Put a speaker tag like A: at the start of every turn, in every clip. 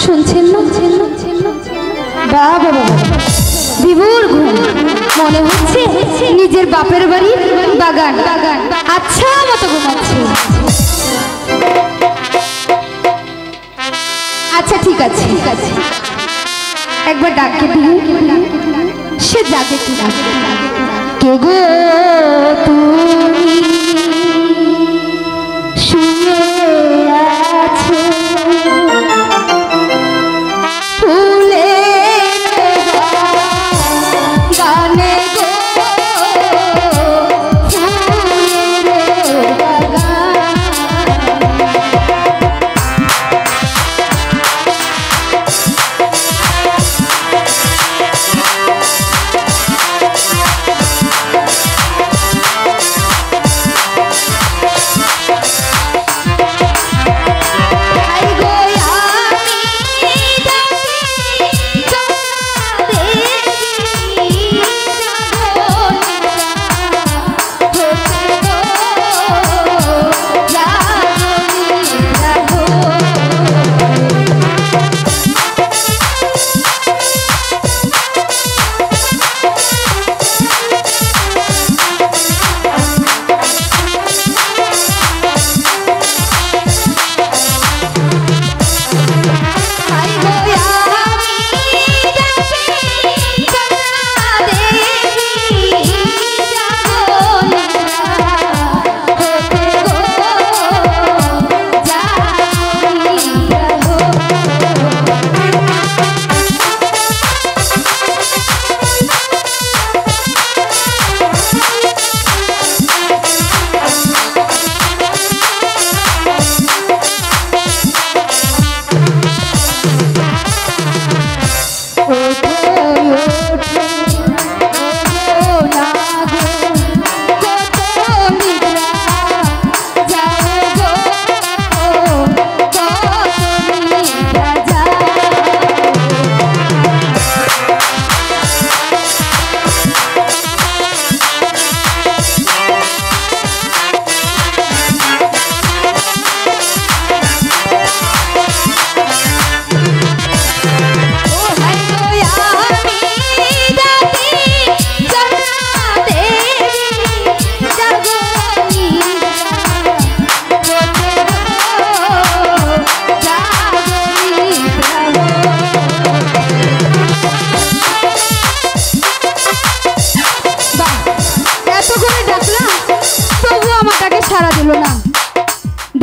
A: শুনছেন না? বাবা বিভোর ঘুম, মনে হচ্ছে নিজের বাপের বাড়ি বাগান। আচ্ছা মতো ঘুমাচ্ছে। আচ্ছা ঠিক আছে, একবার ডাকে দিই, সে জাগে কিনা। কে গো তুমি শুয়ে আছো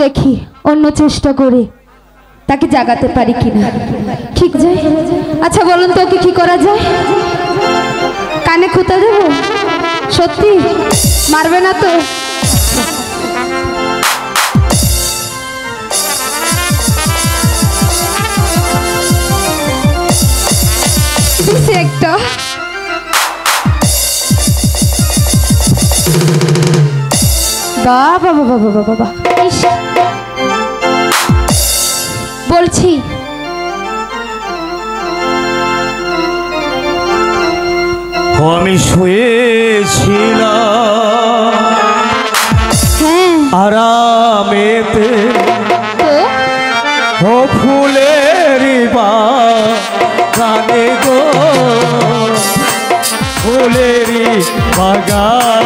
A: দেখি অন্য চেষ্টা করে তাকে জাগাতে পারি কিনা। ঠিক যায়? আচ্ছা বলুন তো ওকে কি করা যায়? কানে খুঁতা দেব? সত্যি মারবে না তো? একটা বাবা বাবা বাবা বাবা বলছি
B: আমি শুয়েছিলাম আরামেতে ও ফুলের বাগানে গো, ফুলের বাগান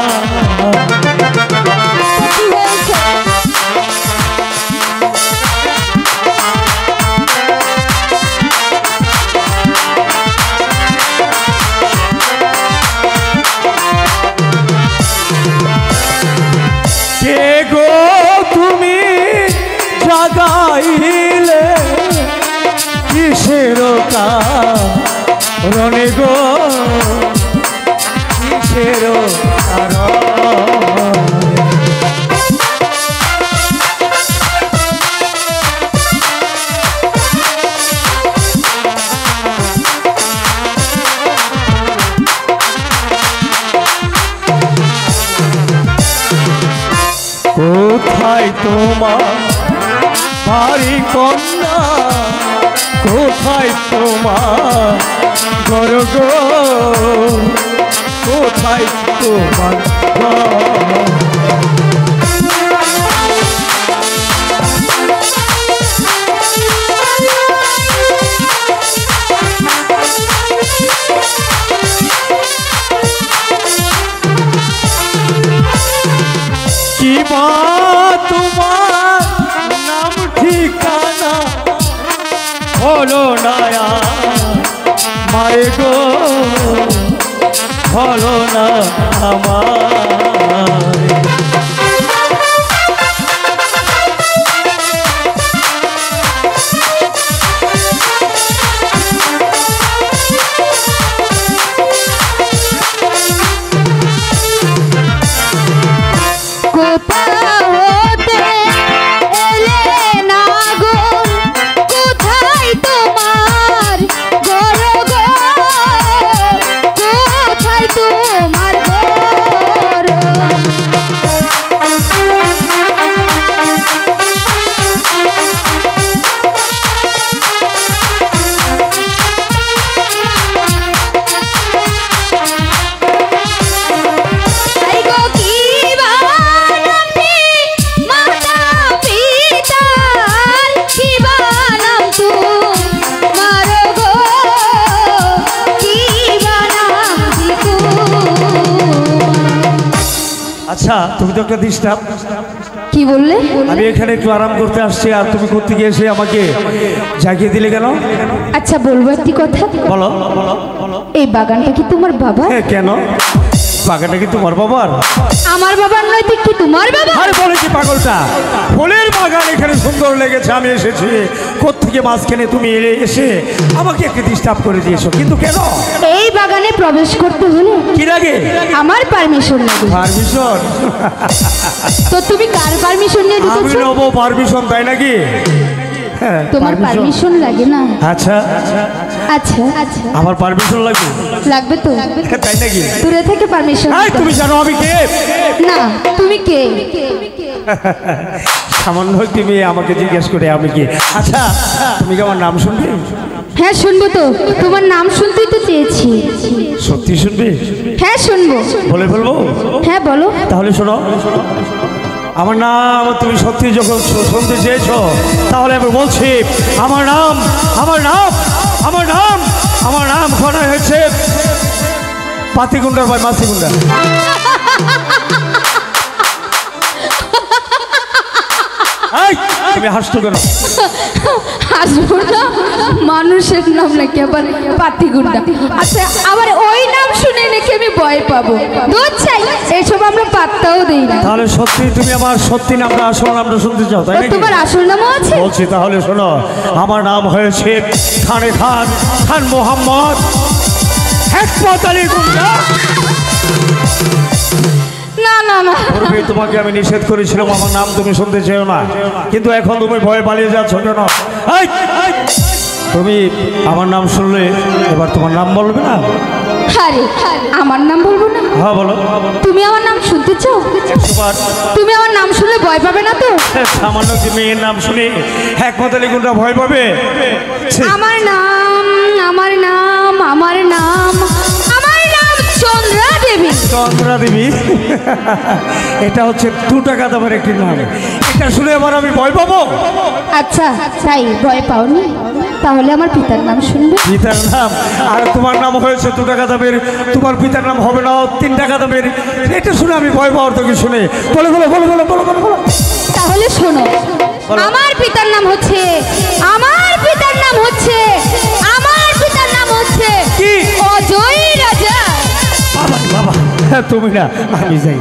B: জাগাইলে কিসের কারণে গো, কিসের কোথায় তোমার বাড়ি কন্যা, কোথায় তোমার ঘর গো, কোথায় তোমার হলো না মায়ে গো হলো না আমার আচ্ছা তুমি তো একটা ডিস্টার্ব
A: কি বললে?
B: আমি এখানে একটু আরাম করতে আসছি আর তুমি করতে গিয়ে এসে আমাকে জাগিয়ে দিলে কেন?
A: আচ্ছা বলবো একটি কথা।
B: বলো বলো বলো।
A: এই বাগানটা কি তোমার বাবা?
B: হ্যাঁ কেন? বাগানটা কি তোমার বাবার?
A: আমার বাবার নয় তো কি তোমার বাবা?
B: আরে বলে কি পাগলটা, ফুলের বাগান এখানে সুন্দর লেগেছে, আমি এসেছি কোত্থেকে মাঝখানে তুমি এসে আমাকে একটু ডিস্টার্ব করে দিয়েছো, কিন্তু কেন?
A: এই বাগানে প্রবেশ করতে হলে
B: কি লাগে?
A: আমার পারমিশন লাগে।
B: পারমিশন?
A: তো তুমি কার পারমিশন নিয়ে
B: আমি
A: ঢুকেছো?
B: নেব পারমিশন, তাই নাকি?
A: তোমার পারমিশন লাগে না?
B: আচ্ছা
A: আচ্ছা আচ্ছা
B: আমার পারমিশন লাগবে?
A: লাগবে তো,
B: তাই নাকি?
A: দূরে থেকে পারমিশন।
B: তুমি জানো আমি কে?
A: না তুমি কে?
B: সামান্য একটি মেয়ে আমাকে জিজ্ঞেস করে আমি কি। আচ্ছা তুমি কি আমার নাম শুনবে?
A: হ্যাঁ শুনবো তো, তোমার নাম শুনতেই তো চেয়েছি।
B: সত্যি শুনবে?
A: হ্যাঁ শুনবো।
B: বলে বলবো?
A: হ্যাঁ বলো।
B: তাহলে শোনো, আমার নাম তুমি সত্যি যখন শুনতে চেয়েছো তাহলে আমি বলছি, আমার নাম আমার নাম আমার নাম আমার নাম খোনা হয়েছে পাতিগুন্ডার ভাই মাসিগুন্ডা। তুমি হাসছো কেন?
A: হাসবো না, মানুষের নাম নাকি আবার পাতিগুন্ডা। আচ্ছা আবার ওই নাম শুনে নাকি আমি ভয় পাবো? দুধ চাই, এসব আমরা পাত্তাও দেই না।
B: তাহলে সত্যি তুমি আমার সত্যি নামটা আসল নামটা শুনতে চাও, তাই নাকি?
A: তোমার আসল নামও আছে?
B: বলছি তাহলে শোনো, আমার নাম হয়েছে খানে খান খান মোহাম্মদ হেকমত আলী গুন্ডা।
A: না না না,
B: পূর্বে তোমাকে আমি নিষেধ করেছিলাম আমার নাম তুমি শুনতে চেও না, কিন্তু এখন তুমি ভয়ে পালিয়ে যাচ্ছ কেন? তুমি আমার নাম শুনলে এবার তোমার নাম বলবে না?
A: আরে আমার নাম বলবো না?
B: হ্যাঁ বলো।
A: তুমি আমার নাম শুনতে চাও? তুমি আমার নাম শুনলে ভয় পাবে না তো?
B: সামান্য কি মেয়ের নাম শুনে হেকমত আলী গুন্ডা ভয় পাবে?
A: আমার নাম আমার নাম আমার নাম আমার নাম চন্দ্রা দেবী।
B: চন্দ্রা দেবী? এটা হচ্ছে 2 টাকা দামের একটি নাম, এটা শুনে আবার আমি ভয় পাবো?
A: আচ্ছা তাই ভয় পাওনি? তাহলে আমার পিতার নাম শুনবে।
B: পিতার নাম? আর তোমার নাম হয়েছে 2 টাকা দামের, তোমার পিতার নাম হবে না 3 টাকা দামের, এটা শুনে আমি ভয় পাওয়ার তো কিছু নেই। বলো বলো বলো বলো বলো বলো বলো।
A: তাহলে শোনো, আমার পিতার নাম হচ্ছে আমার পিতার নাম হচ্ছে আমার পিতার নাম হচ্ছে
B: কি?
A: অজয় রাজা।
B: বাবা বাবা তুমি না, আমি যাই।